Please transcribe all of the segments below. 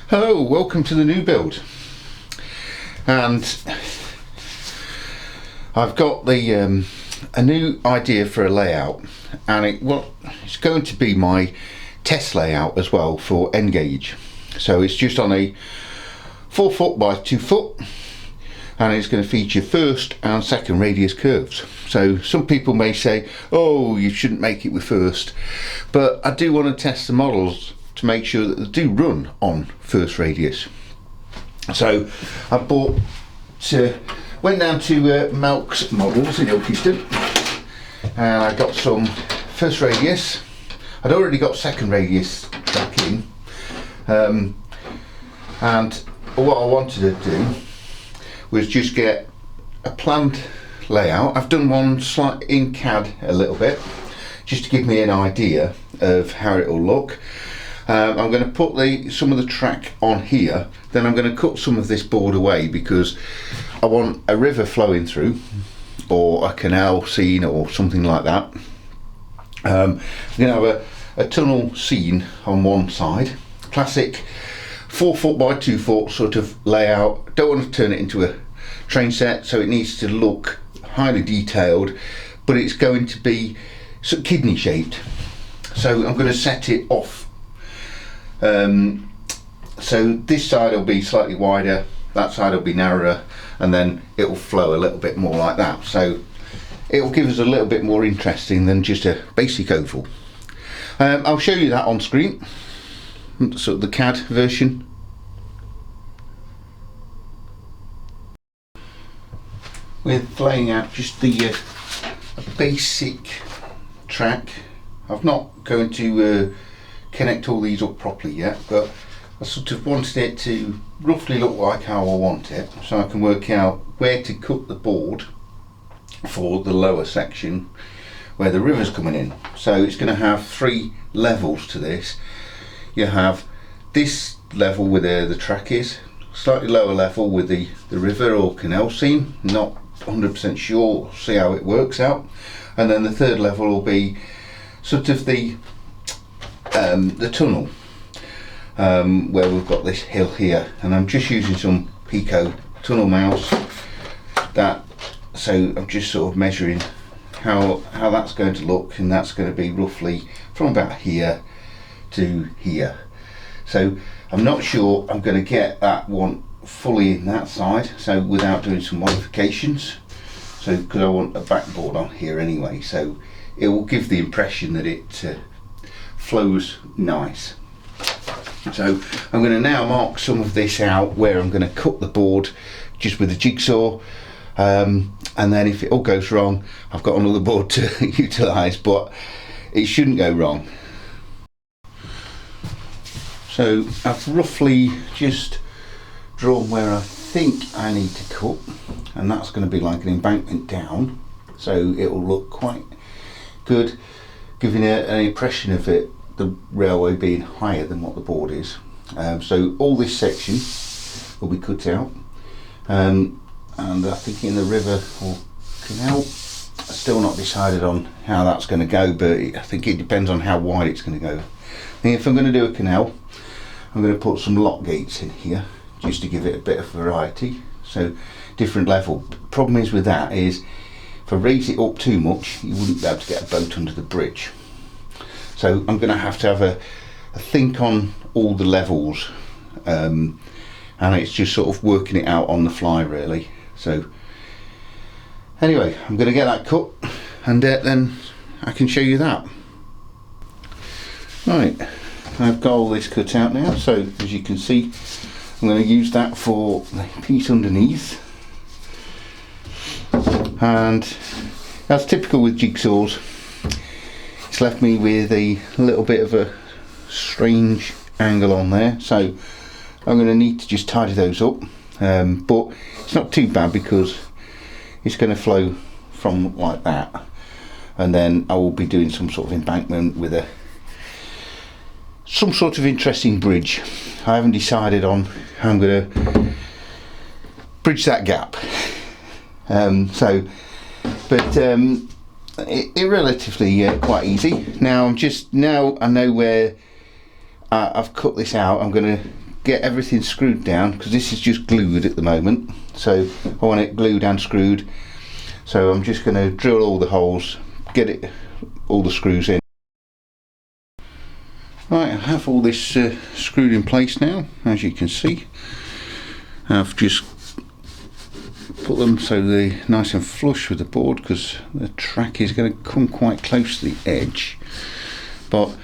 Hello, welcome to the new build. And I've got the a new idea for a layout, and it's going to be my test layout as well for N-gauge. So it's just on a 4 foot by 2 foot, and it's going to feature first and second radius curves. So some people may say, oh, you shouldn't make it with first, but I do want to test the models to make sure that they do run on first radius. So I went down to Melk's Models in Ilkeston, and I got some first radius. I'd already got second radius tracking, and what I wanted to do was just get a planned layout. I've done one slight in CAD a little bit, just to give me an idea of how it will look. I'm going to put some of the track on here, then I'm going to cut some of this board away because I want a river flowing through, or a canal scene or something like that. I'm going to have a tunnel scene on one side, classic 4 foot by 2 foot sort of layout. Don't want to turn it into a train set, so it needs to look highly detailed, but it's going to be sort of kidney shaped. So I'm going to set it off. So this side will be slightly wider, that side will be narrower, and then it will flow a little bit more like that. So it will give us a little bit more interesting than just a basic oval. I'll show you that on screen, sort of the CAD version. With laying out just the basic track. I'm not going to connect all these up properly yet, but I sort of wanted it to roughly look like how I want it, so I can work out where to cut the board for the lower section where the river's coming in. So it's going to have 3 levels to this. You have this level where the track is, slightly lower level with the river or canal scene, not 100% sure, see how it works out, and then the third level will be sort of the tunnel, where we've got this hill here, and I'm just using some Pico tunnel mouse, so I'm just sort of measuring how that's going to look, and that's going to be roughly from about here to here. So I'm not sure I'm going to get that one fully in that side, so without doing some modifications, so because I want a backboard on here anyway, so it will give the impression that it flows nice. So I'm going to now mark some of this out where I'm going to cut the board just with a jigsaw, and then if it all goes wrong, I've got another board to utilise, but it shouldn't go wrong. So I've roughly just drawn where I think I need to cut, and that's going to be like an embankment down, so it will look quite good, giving an impression of the railway being higher than what the board is. So all this section will be cut out, and I think in the river or canal, I'm still not decided on how that's going to go, but I think it depends on how wide it's going to go. I think if I'm going to do a canal, I'm going to put some lock gates in here just to give it a bit of variety, so different level. Problem is with that is if I raise it up too much, you wouldn't be able to get a boat under the bridge. So I'm going to have a think on all the levels, and it's just sort of working it out on the fly really. So anyway, I'm going to get that cut, and then I can show you that. Right, I've got all this cut out now, so as you can see, I'm going to use that for the piece underneath. And as typical with jigsaws, it's left me with a little bit of a strange angle on there, so I'm going to need to just tidy those up, but it's not too bad because it's going to flow from like that, and then I will be doing some sort of embankment with some sort of interesting bridge. I haven't decided on how I'm going to bridge that gap. It relatively quite easy. Now I know where I've cut this out. I'm going to get everything screwed down, because this is just glued at the moment, so I want it glued and screwed. So I'm just going to drill all the holes, get it all the screws in. Right, I have all this screwed in place now, as you can see. I've just put them so they're nice and flush with the board, because the track is going to come quite close to the edge. But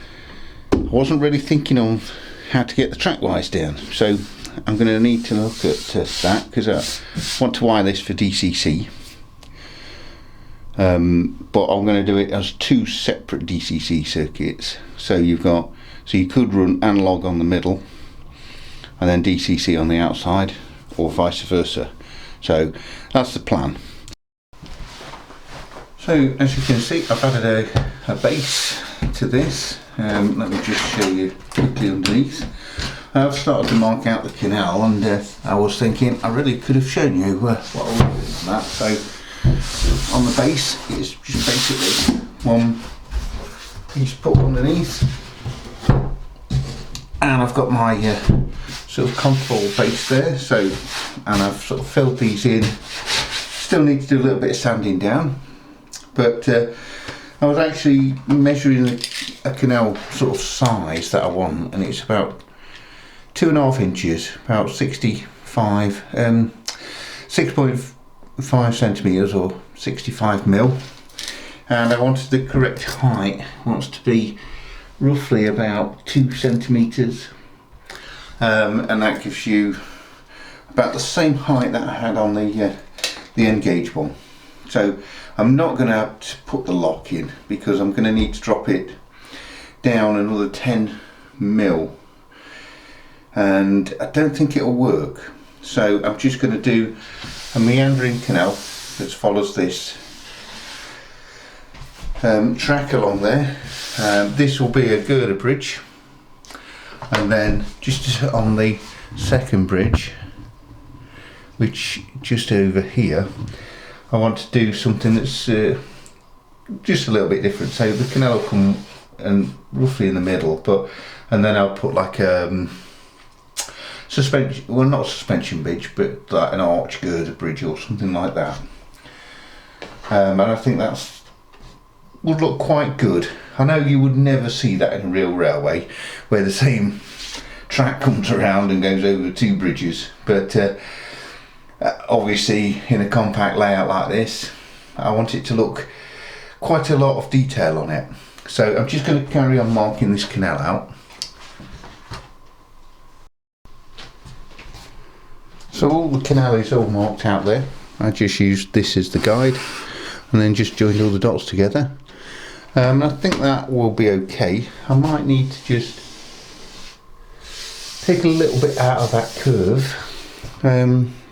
I wasn't really thinking of how to get the track wires down, so I'm going to need to look at that, because I want to wire this for DCC. But I'm going to do it as two separate DCC circuits. So you could run analog on the middle and then DCC on the outside, or vice versa. So that's the plan. So as you can see, I've added a base to this. Let me just show you quickly underneath. I've started to mark out the canal, and I was thinking I really could have shown you what I was doing on that. So on the base, it's just basically one piece put underneath, and I've got my sort of comfortable base there. So, and I've sort of filled these in. Still need to do a little bit of sanding down, but I was actually measuring a canal sort of size that I want, and it's about 2.5 inches, about 6.5 centimeters or 65 mil, and I wanted the correct height. Wants to be roughly about 2 centimeters, and that gives you about the same height that I had on the end gauge one. So I'm not going to have to put the lock in, because I'm going to need to drop it down another 10 mil, and I don't think it'll work. So I'm just going to do a meandering canal that follows this track along there. This will be a girder bridge, and then just on the second bridge, which just over here, I want to do something that's just a little bit different. So the canal will come and roughly in the middle, and then I'll put like suspension, well, not a suspension bridge, but like an arch girder bridge or something like that. And I think that's would look quite good. I know you would never see that in a real railway, where the same track comes around and goes over two bridges, but obviously in a compact layout like this, I want it to look quite a lot of detail on it. So I'm just going to carry on marking this canal out. So all the canal is all marked out there. I just used this as the guide, and then just joined all the dots together. I think that will be okay. I might need to just take a little bit out of that curve,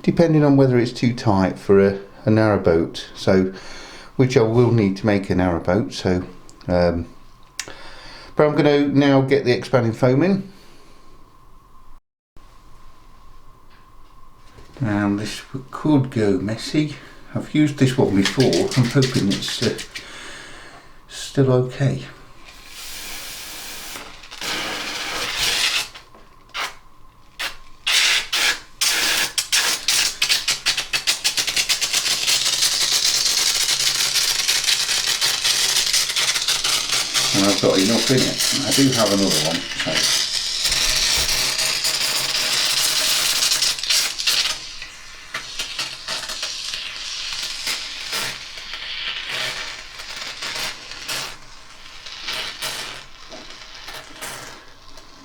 depending on whether it's too tight for a narrow boat. So, which I will need to make a narrow boat. So, but I'm going to now get the expanding foam in. And this could go messy. I've used this one before. I'm hoping it's still okay. And I've got enough in it. I do have another one. So.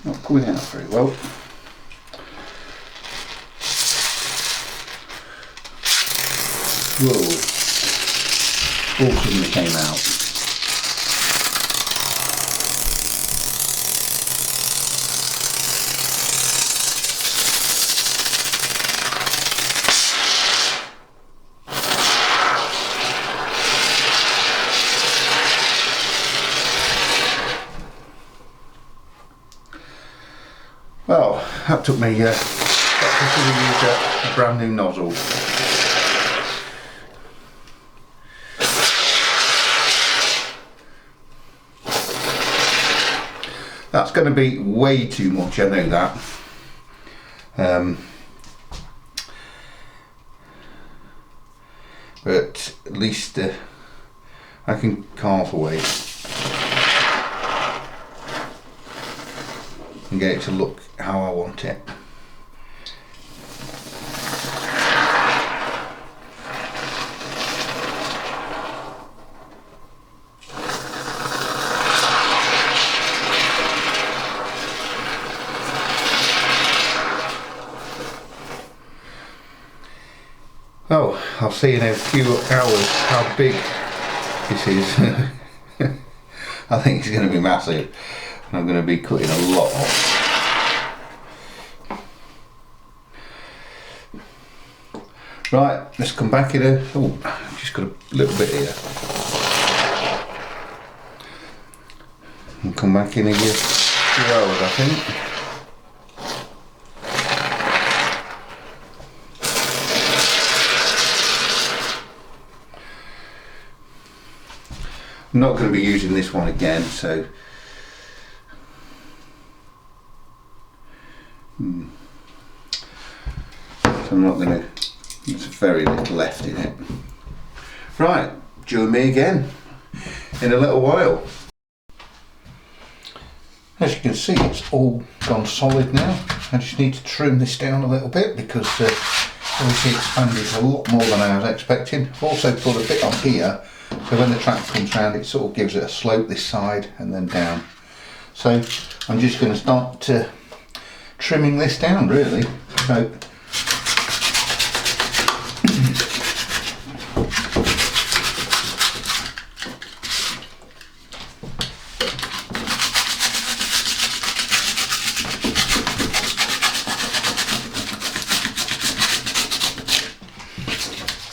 Not coming out very well. Whoa, all suddenly came out. Well, that took me use a brand new nozzle. That's going to be way too much, I know that. But at least I can carve away and get it to look how I want it. Oh, I'll see in a few hours how big this is. I think it's going to be massive. I'm going to be cutting a lot off. Right, let's come back in a... Oh, I've just got a little bit here. And come back in a few hours, I think. I'm not going to be using this one again, so I'm not going to, there's very little left in it. Right, join me again in a little while. As you can see, it's all gone solid now. I just need to trim this down a little bit because obviously expanded a lot more than I was expecting. I've also put a bit on here, so when the track comes round it sort of gives it a slope this side and then down. So I'm just going to start trimming this down really. So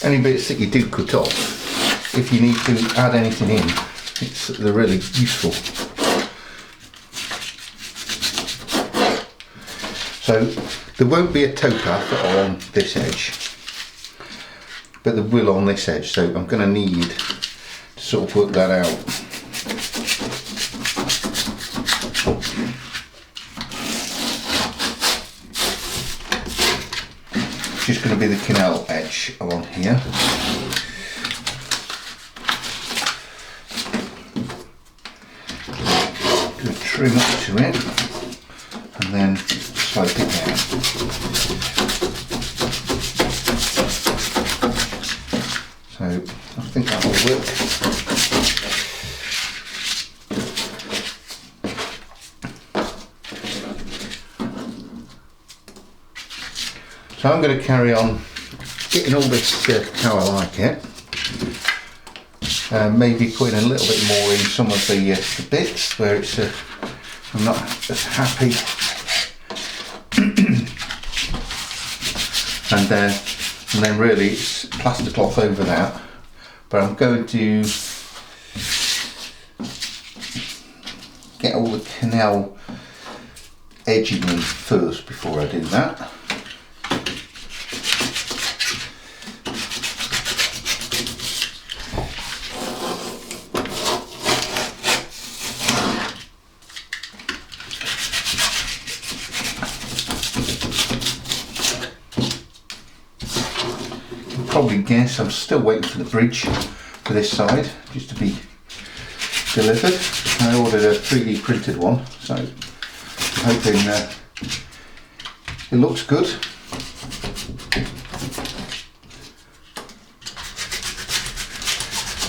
any bits that you do cut off, if you need to add anything in, they're really useful. So there won't be a towpath on this edge, but there will on this edge, so I'm going to need to sort of work that out. Just going to be the canal edge along here. Do a trim up to it and then slope it down. So I think that will work. So I'm going to carry on getting all this how I like it. Maybe putting a little bit more in some of the bits where it's I'm not as happy. and then really it's plaster cloth over that. But I'm going to get all the canal edging in first before I do that. Probably guess I'm still waiting for the bridge for this side just to be delivered. I ordered a 3D printed one, so I'm hoping it looks good.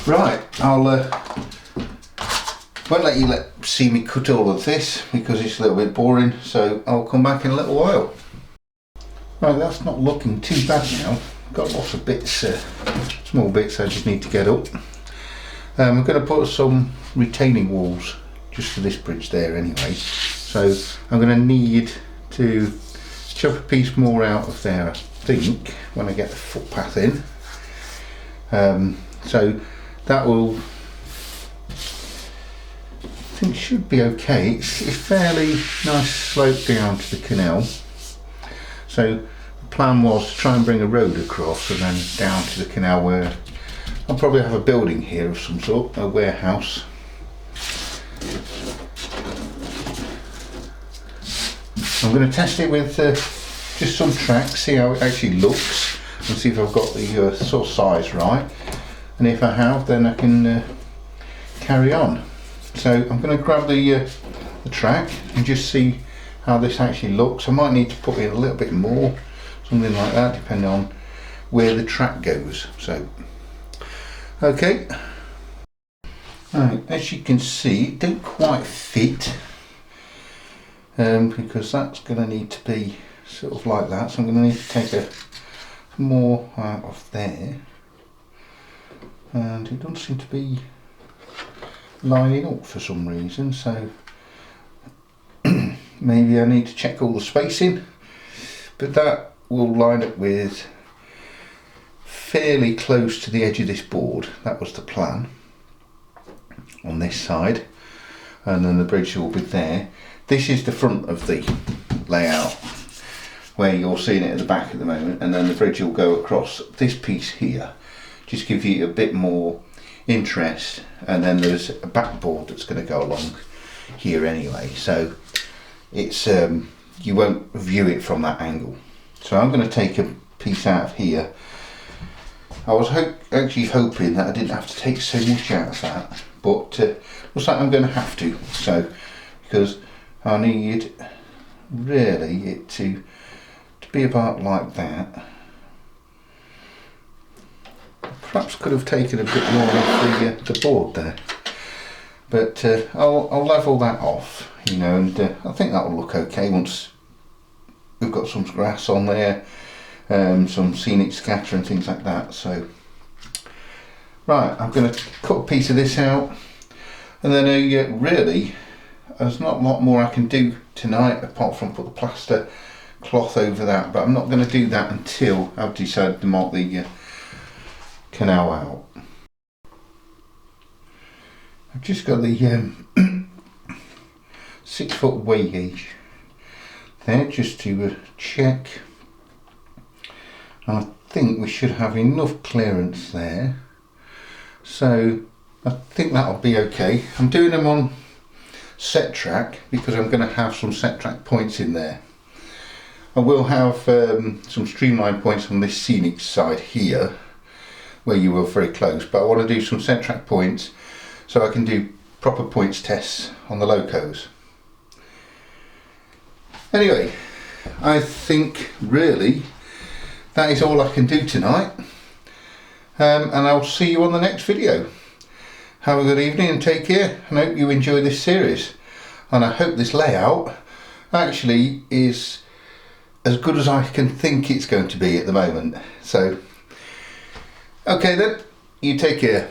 Right, I'll won't let you see me cut all of this because it's a little bit boring, so I'll come back in a little while. Right, that's not looking too bad now. Got lots of bits, small bits I just need to get up. I'm going to put some retaining walls just for this bridge there anyway. So I'm going to need to chop a piece more out of there, I think, when I get the footpath in. So that will, I think, should be okay. It's fairly nice slope down to the canal. So plan was to try and bring a road across and then down to the canal where I'll probably have a building here of some sort, a warehouse. I'm going to test it with just some track, see how it actually looks, and see if I've got the sort of size right. And if I have, then I can carry on. So I'm going to grab the track and just see how this actually looks. I might need to put in a little bit more, something like that, depending on where the track goes. So, okay. Right, as you can see, it don't quite fit, because that's going to need to be sort of like that. So I'm going to need to take a more out of there, and it doesn't seem to be lining up for some reason. So maybe I need to check all the spacing, but that will line up with fairly close to the edge of this board. That was the plan on this side, and then the bridge will be there. This is the front of the layout where you're seeing it at the back at the moment, and then the bridge will go across this piece here, just give you a bit more interest. And then there's a backboard that's going to go along here anyway, so it's you won't view it from that angle. So I'm going to take a piece out of here. I was actually hoping that I didn't have to take so much out of that, but looks like I'm going to have to. So because I need really it to be about like that. Perhaps could have taken a bit more off the board there, but I'll level that off, you know, and I think that will look okay once we've got some grass on there, some scenic scatter and things like that. So right, I'm going to cut a piece of this out, and then really there's not a lot more I can do tonight apart from put the plaster cloth over that, but I'm not going to do that until I've decided to mark the canal out. I've just got the 6 foot weigh gauge there just to check. I think we should have enough clearance there, so I think that'll be okay. I'm doing them on set track because I'm going to have some set track points in there. I will have some streamline points on this scenic side here where you were very close, but I want to do some set track points so I can do proper points tests on the locos. Anyway, I think really that is all I can do tonight, and I'll see you on the next video. Have a good evening and take care, and I hope you enjoy this series, and I hope this layout actually is as good as I can think it's going to be at the moment. So okay then, you take care.